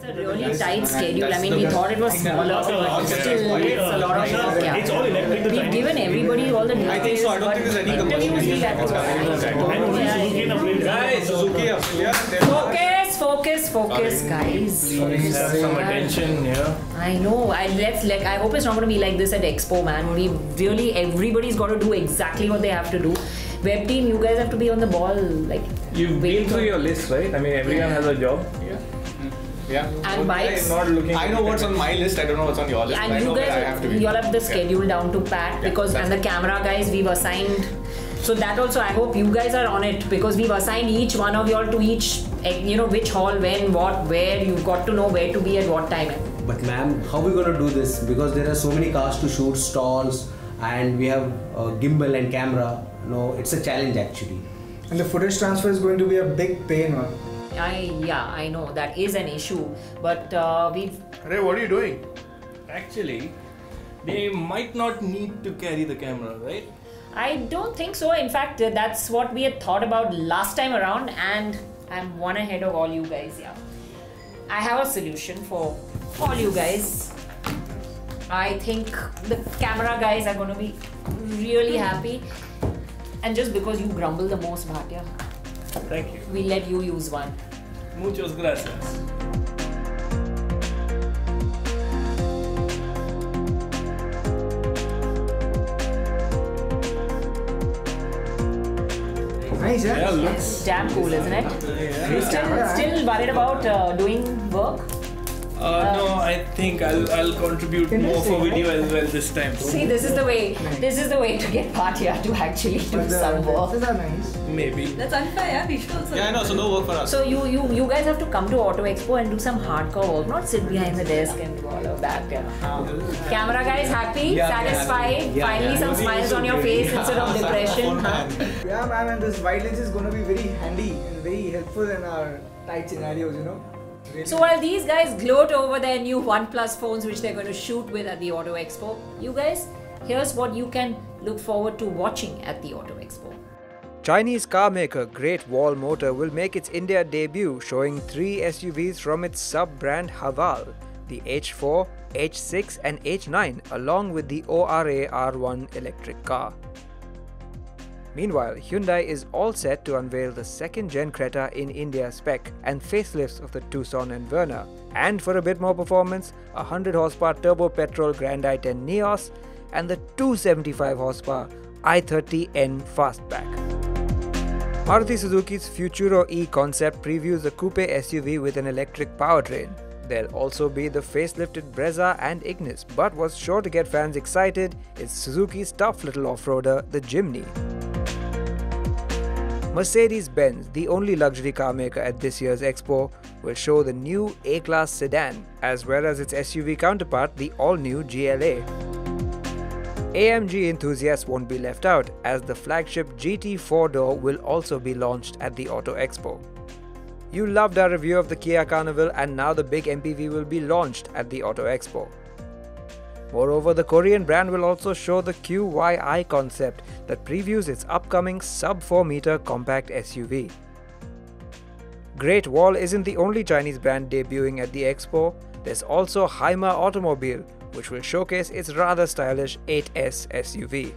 A really tight schedule. I mean, we thought it was smaller, but still it's a lot of work. Yeah. It's all electric. We've given everybody all the details. I think so. I don't think there's any interviews we had to Guys, Suzuki, focus, guys. Some attention, yeah. I know. I hope it's not going to be like this at Expo, man. We really, everybody's got to do exactly what they have to do. Web team, you guys have to be on the ball. Like You've been through your list, right? I mean, everyone has a job. Yeah. And bikes. I know what's on my list. I don't know what's on your list. And I know you guys, I have to be. you all have the schedule down to pat because and the camera guys we've assigned. So that also, I hope you guys are on it because we've assigned each one of y'all to each, which hall, when, what, where. You've got to know where to be at what time. But ma'am, how are we going to do this? Because there are so many cars to shoot, stalls, and we have gimbal and camera. No, it's a challenge actually. And the footage transfer is going to be a big pain, man. I know that is an issue, but we've. Hey, what are you doing? Actually, they might not need to carry the camera, right? I don't think so. In fact, that's what we had thought about last time around, and I'm one ahead of all you guys. Yeah, I have a solution for all you guys. I think the camera guys are going to be really happy, and just because you grumble the most, Bhatia, Thank you. we let you use one. Muchos gracias. Nice, yeah? Yeah, looks. Damn cool, isn't it? Yeah. You still worried about doing work? No, I think I'll contribute more for video as well this time. See, this is the way. This is the way to get Bhatia to actually do some work. These are nice. Maybe. That's unfair, yeah? We should also. Yeah, I know. So no work for us. So you guys have to come to Auto Expo and do some hardcore work, not sit behind the desk and do all of that. Camera guys happy, satisfied, finally some smiles on your face instead of depression. Yeah, man, and this wide lens is going to be very handy and very helpful in our tight scenarios, Really. So while these guys gloat over their new OnePlus phones which they're going to shoot with at the Auto Expo, you guys, here's what you can look forward to watching at the Auto Expo. Chinese car maker Great Wall Motor will make its India debut, showing 3 SUVs from its sub-brand Haval, the H4, H6 and H9, along with the ORA R1 electric car. Meanwhile, Hyundai is all set to unveil the second-gen Creta in India spec and facelifts of the Tucson and Verna. And for a bit more performance, a 100 horsepower turbo petrol Grand i10 Neos and the 275 horsepower i30N Fastback. Maruti Suzuki's Futuro E concept previews a coupe SUV with an electric powertrain. There'll also be the facelifted Brezza and Ignis, but what's sure to get fans excited is Suzuki's tough little off-roader, the Jimny. Mercedes-Benz, the only luxury car maker at this year's Expo, will show the new A-Class sedan, as well as its SUV counterpart, the all-new GLA. AMG enthusiasts won't be left out, as the flagship GT 4-door will also be launched at the Auto Expo. You loved our review of the Kia Carnival, and now the big MPV will be launched at the Auto Expo. Moreover, the Korean brand will also show the QYI concept that previews its upcoming sub-4 meter compact SUV. Great Wall isn't the only Chinese brand debuting at the Expo. There's also Hymer Automobile, which will showcase its rather stylish 8S SUV.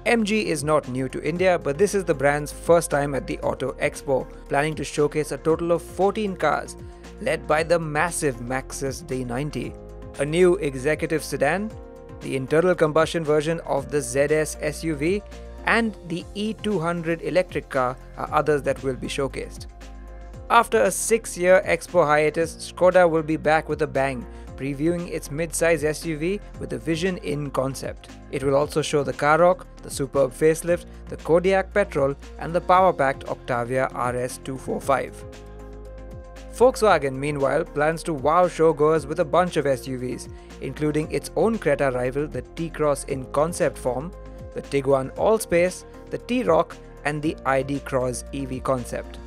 MG is not new to India, but this is the brand's first time at the Auto Expo, planning to showcase a total of 14 cars, led by the massive Maxus D90. A new executive sedan, the internal combustion version of the ZS SUV, and the E200 electric car are others that will be showcased. After a 6-year Expo hiatus, Skoda will be back with a bang, previewing its mid-size SUV with a Vision in concept. It will also show the Karoq, the superb facelift, the Kodiaq Petrol, and the power-packed Octavia RS245. Volkswagen, meanwhile, plans to wow showgoers with a bunch of SUVs, including its own Creta rival, the T-Cross in concept form, the Tiguan Allspace, the T-Roc, and the ID Cross EV concept.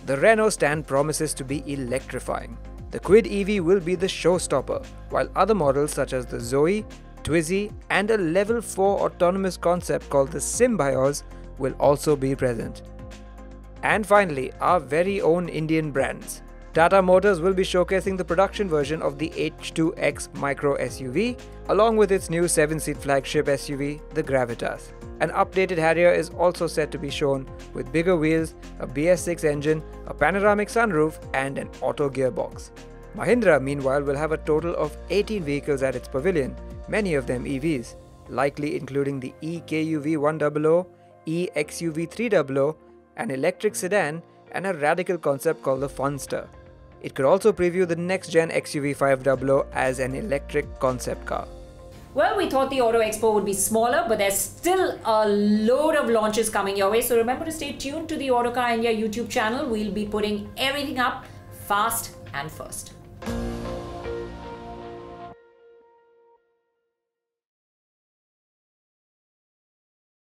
The Renault stand promises to be electrifying. The Kwid EV will be the showstopper, while other models such as the Zoe, Twizy, and a Level 4 autonomous concept called the Symbioz will also be present. And finally, our very own Indian brands. Tata Motors will be showcasing the production version of the H2X micro SUV, along with its new 7-seat flagship SUV, the Gravitas. An updated Harrier is also set to be shown with bigger wheels, a BS6 engine, a panoramic sunroof, and an auto gearbox. Mahindra, meanwhile, will have a total of 18 vehicles at its pavilion, many of them EVs, likely including the eKUV 100, eXUV 300, an electric sedan, and a radical concept called the Funster. It could also preview the next-gen XUV 500 as an electric concept car. Well, we thought the Auto Expo would be smaller, but there's still a load of launches coming your way. So remember to stay tuned to the Autocar India YouTube channel. We'll be putting everything up fast and first.